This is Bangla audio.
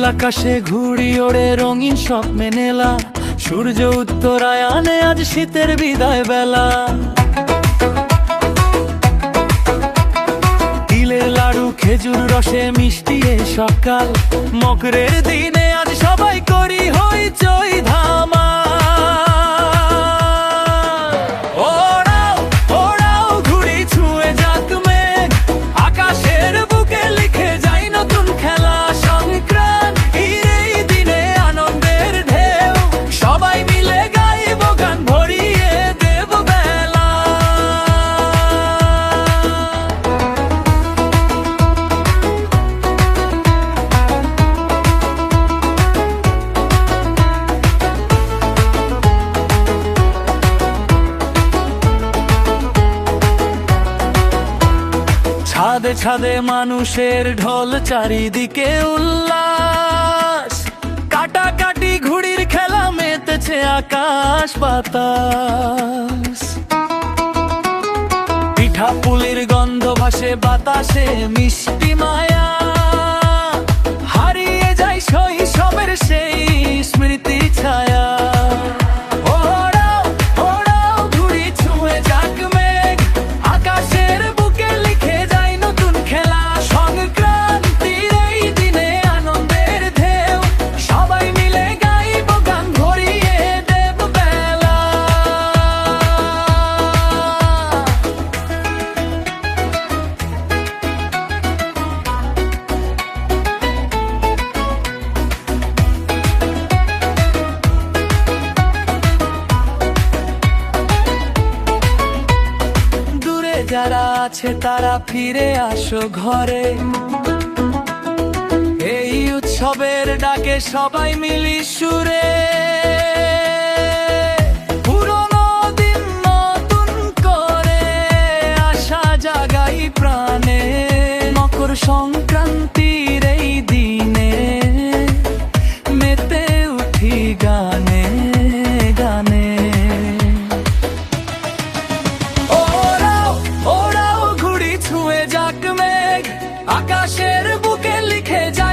নীল আকাশে ঘুড়ি ওড়ে রঙিন স্বপ্নে নেলা, সূর্য উত্তরায়ণে আজ শীতের বিদায় বেলা। তিলের লাড়ু খেজুর রসে মিষ্টি এ সকাল, মকরের দিনে আজ সবাই করি হইচই ধামা। ওড়াও ওড়াও ঘুড়ি ছুঁয়ে যাক মেঘ, আকাশের বুকে লিখে যাই নতুন খেলা। সংক্রান্তির এই দিনে আনন্দের ঢেউ, সবাই মিলে গাইব গান ভরিয়ে দেব বেলা। ছাদে ছাদে মানুষের ঢোল, চারিদিকে উল্লাস, কাটাকাটি ঘুড়ির খেলা মেতেছে আকাশ বাতাস। পিঠা পুলির গন্ধ ভাসে বাতাসে মিষ্টি মায়া, হারিয়ে যায় শৈশবের সেই স্মৃতি ছায়া। ওড়াও ওড়াও ঘুড়ি ছুঁয়ে যাক মেঘ, আকাশের বুকে লিখে যায় নতুন খেলা। সংক্রান্তির এই দিনে আনন্দের ঢেউ, সবাই মিলে গাইব গান ভরিয়ে দেব বেলা। দূরে যারা আছে তারা ফিরে আসো ঘরে, এই উৎসবের ডাকে সবাই মিলি সুরে। পুরনো দিন নতুন করে আশা জাগাই প্রাণে, মকর সংক্রান্তির এই দিনে মেতে উঠি গানে গানে। ওড়াও ওড়াও ঘুড়ি ছুঁয়ে যাক মেঘ, আকাশের বুকে লিখে যায়